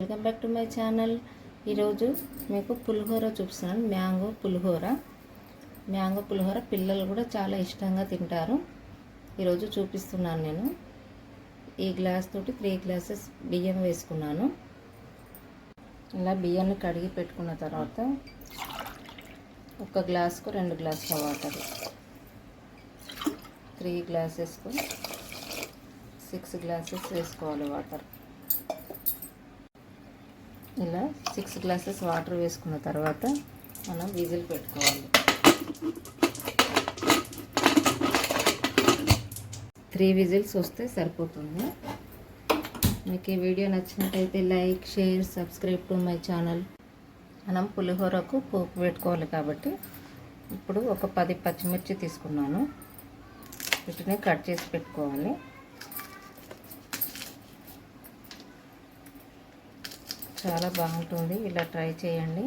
Welcome back to my channel. ఈరోజు మీకు పులిహోర చూపిస్తున్నాను. మ్యాంగో పులిహోర పిల్లలు కూడా చాలా ఇష్టంగా తింటారు. ఈరోజు చూపిస్తున్నాను. నేను ఈ గ్లాస్ తోటి 3 గ్లాసెస్ బియ్యం వేసుకున్నాను. ఇలా బియ్యాన్ని కడిగి పెట్టుకున్న తర్వాత ఒక గ్లాస్కు 2 గ్లాసుల వాటర్, 3 గ్లాసెస్కు 6 గ్లాసెస్ వేసుకోవాలి వాటర్. ఇలా 6 గ్లాసెస్ వాటర్ వేసుకున్న తర్వాత మనం విజిల్ పెట్టుకోవాలి. 3 విజిల్స్ వస్తే సరిపోతుంది. మీకు ఈ వీడియో నచ్చినట్టయితే like, share, subscribe to my channel. మనం పులిహోరకు పోపు పెట్టుకోవాలి కాబట్టి ఇప్పుడు ఒక 10 పచ్చిమిర్చి తీసుకున్నాను. వీటిని కట్ చేసి పెట్టుకోవాలి. చాలా బాగుంటుంది, ఇలా ట్రై చేయండి.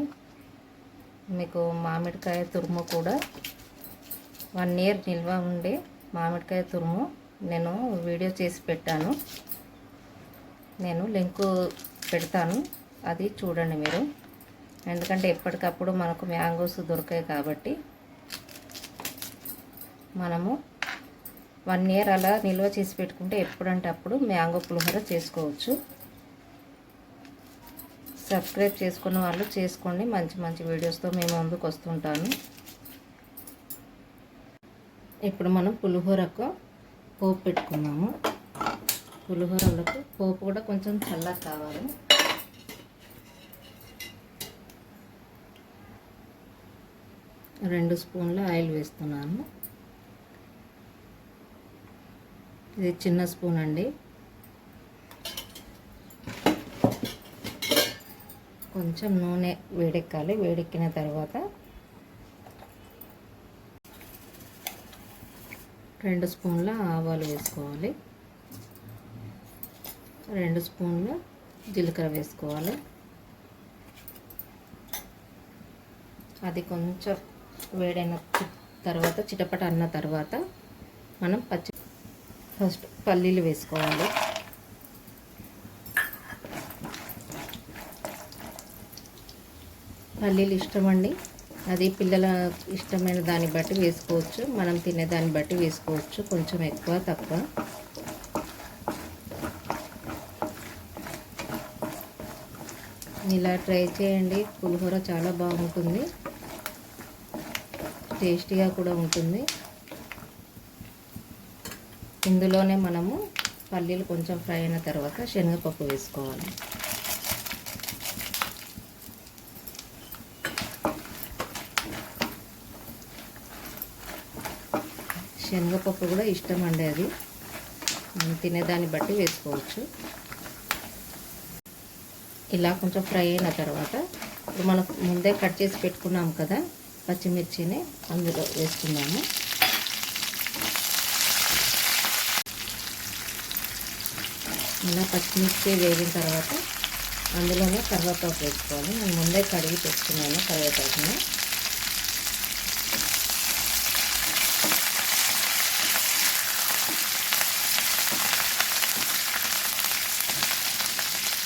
మీకు మామిడికాయ తురుము కూడా 1 ఇయర్ నిల్వ ఉండే మామిడికాయ తురుము నేను వీడియో చేసి పెట్టాను. నేను లింకు పెడతాను, అది చూడండి మీరు. ఎందుకంటే ఎప్పటికప్పుడు మనకు మ్యాంగోస్ దొరికాయి కాబట్టి మనము 1 ఇయర్ అలా నిల్వ చేసి పెట్టుకుంటే ఎప్పుడంటే అప్పుడు మ్యాంగో పులిహోర చేసుకోవచ్చు. సబ్స్క్రైబ్ చేసుకున్న వాళ్ళు చేసుకోండి. మంచి మంచి వీడియోస్తో మేము ముందుకు వస్తుంటాను. ఇప్పుడు మనం పులిహోరకు పోపు పెట్టుకున్నాము. పులిహోరలకు పోపు కూడా కొంచెం చల్లగా కావాలి. రెండు స్పూన్ల ఆయిల్ వేస్తున్నాను. ఇది చిన్న స్పూన్ అండి. కొంచెం నూనె వేడెక్కాలి. వేడెక్కిన తర్వాత 2 స్పూన్ల ఆవాలు వేసుకోవాలి. 2 స్పూన్ల జీలకర్ర వేసుకోవాలి. అది కొంచెం వేడైన తర్వాత చిటపట అన్న తర్వాత మనం ఫస్ట్ పల్లీలు వేసుకోవాలి. పల్లీలు ఇష్టమండి, అది పిల్లల ఇష్టమైన దాన్ని బట్టి వేసుకోవచ్చు, మనం తినే దాన్ని బట్టి వేసుకోవచ్చు, కొంచెం ఎక్కువ తక్కువ. ఇలా ట్రై చేయండి. పులిహోర చాలా బాగుంటుంది, టేస్టీగా కూడా ఉంటుంది. ఇందులోనే మనము పల్లీలు కొంచెం ఫ్రై అయిన తర్వాత శనగపప్పు వేసుకోవాలి. శనగపప్పు కూడా ఇష్టం అండి, అది మనం తినేదాన్ని బట్టి వేసుకోవచ్చు. ఇలా కొంచెం ఫ్రై అయిన తర్వాత ఇప్పుడు మనం ముందే కట్ చేసి పెట్టుకున్నాం కదా పచ్చిమిర్చిని అందులో వేసుకున్నాము. ఇలా పచ్చిమిర్చి వేగిన తర్వాత అందులోనే కరివేపాకు వేసుకోవాలి. నేను ముందే కడిగి పెట్టుకున్నాను కరివేపాకుని.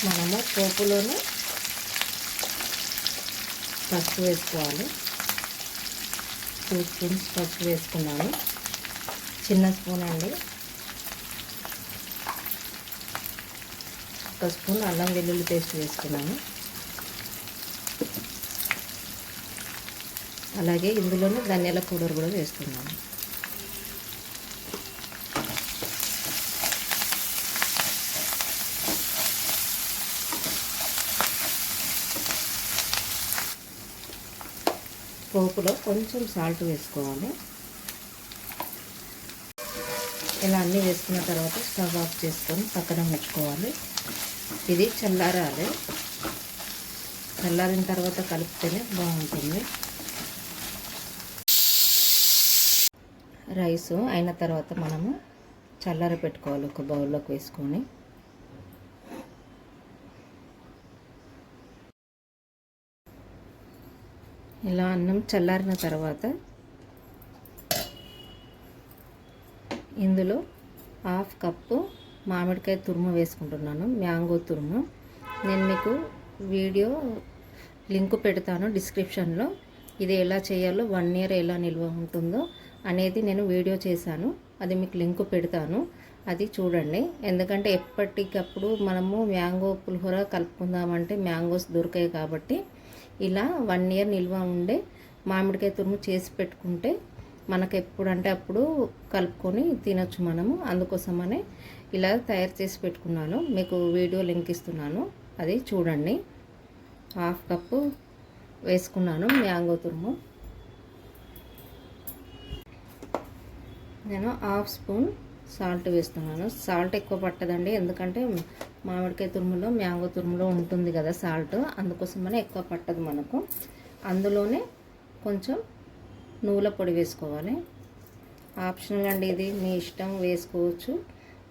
మనము పోపులోనే పసుపు వేసుకోవాలి. 2 స్పూన్స్ పసుపు వేసుకున్నాను. చిన్న స్పూన్ అండి. 1 స్పూన్ అల్లం వెల్లుల్లి పేస్ట్ వేసుకున్నాను. అలాగే ఇందులోనే ధనియాల పౌడర్ కూడా వేస్తున్నాను. పోపులో కొంచెం సాల్ట్ వేసుకోవాలి. ఇలా అన్నీ వేసుకున్న తర్వాత స్టవ్ ఆఫ్ చేసుకొని పక్కన పెట్టుకోవాలి. ఇది చల్లారాలి. చల్లారిన తర్వాత కలిపితేనే బాగుంటుంది. రైస్ అయిన తర్వాత మనము చల్లార పెట్టుకోవాలి. ఒక బౌల్లోకి వేసుకొని ఇలా అన్నం చల్లారిన తర్వాత ఇందులో 1/2 కప్పు మామిడికాయ తురుము వేసుకుంటున్నాను. మ్యాంగో తురుము నేను మీకు వీడియో లింక్ పెడతాను డిస్క్రిప్షన్లో. ఇది ఎలా చేయాలో 1 ఇయర్ ఎలా నిల్వ ఉంటుందో అనేది నేను వీడియో చేశాను. అది మీకు లింక్ పెడతాను, అది చూడండి. ఎందుకంటే ఎప్పటికప్పుడు మనము మ్యాంగో పులిహోర కలుపుకుందామంటే మ్యాంగోస్ దొరికాయి కాబట్టి ఇలా 1 ఇయర్ నిల్వ ఉండే మామిడికాయ తురుము చేసి పెట్టుకుంటే మనకు ఎప్పుడంటే అప్పుడు కలుపుకొని తినొచ్చు మనము. అందుకోసమనే ఇలా తయారు చేసి పెట్టుకున్నాను. మీకు వీడియో లింక్ ఇస్తున్నాను, అది చూడండి. 1/2 కప్పు వేసుకున్నాను మ్యాంగో తురుము. నేను 1/2 స్పూన్ సాల్ట్ వేస్తున్నాను. సాల్ట్ ఎక్కువ పట్టదండి, ఎందుకంటే మామిడికాయ తురుములో మ్యాంగో తురుములో ఉంటుంది కదా సాల్ట్, అందుకోసమనే ఎక్కువ పట్టదు మనకు. అందులోనే కొంచెం నువ్వుల పొడి వేసుకోవాలి. ఆప్షనల్ అండి, ఇది మీ ఇష్టం, వేసుకోవచ్చు,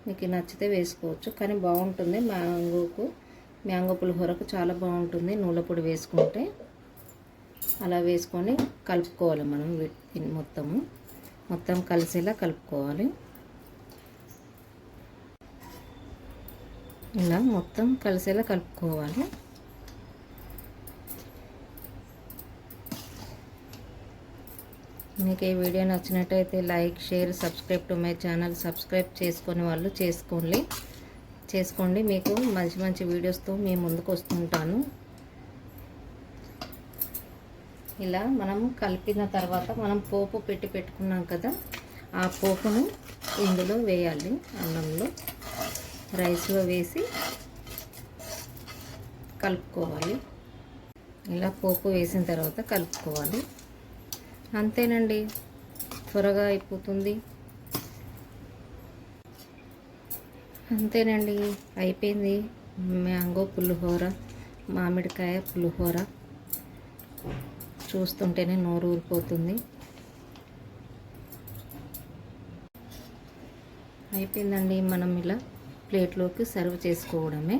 మీకు నచ్చితే వేసుకోవచ్చు. కానీ బాగుంటుంది, మ్యాంగో పులిహోరకు చాలా బాగుంటుంది నువ్వుల పొడి వేసుకుంటే. అలా వేసుకొని కలుపుకోవాలి మనం మొత్తం కలిసేలా కలుపుకోవాలి. ఇలా మొత్తం కలిసేలా కలుపుకోవాలి. మీకు ఈ వీడియో నచ్చినట్టయితే like, share, subscribe to my channel. Subscribe చేసుకునే వాళ్ళు చేసుకోండి. మీకు మంచి మంచి వీడియోస్తో మీ ముందుకు వస్తుంటాను. ఇలా మనం కలిపిన తర్వాత మనం పోపు పెట్టుకున్నాం కదా, ఆ పోపును ఇందులో వేయాలి. అన్నంలో రైస్లో వేసి కలుపుకోవాలి. ఇలా పోపు వేసిన తర్వాత కలుపుకోవాలి. అంతేనండి, త్వరగా అయిపోతుంది. అంతేనండి, అయిపోయింది మ్యాంగో పులిహోర, మామిడికాయ పులిహోర. చూస్తుంటేనే నోరు ఊరిపోతుంది. అయిపోయిందండి, మనం ఇలా ప్లేట్లోకి సర్వ్ చేసుకోవడమే.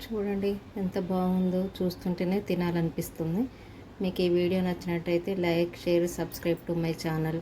చూడండి ఎంత బాగుందో, చూస్తుంటేనే తినాలనిపిస్తుంది. మీకు ఈ వీడియో నచ్చినట్టయితే like, share, subscribe to my channel.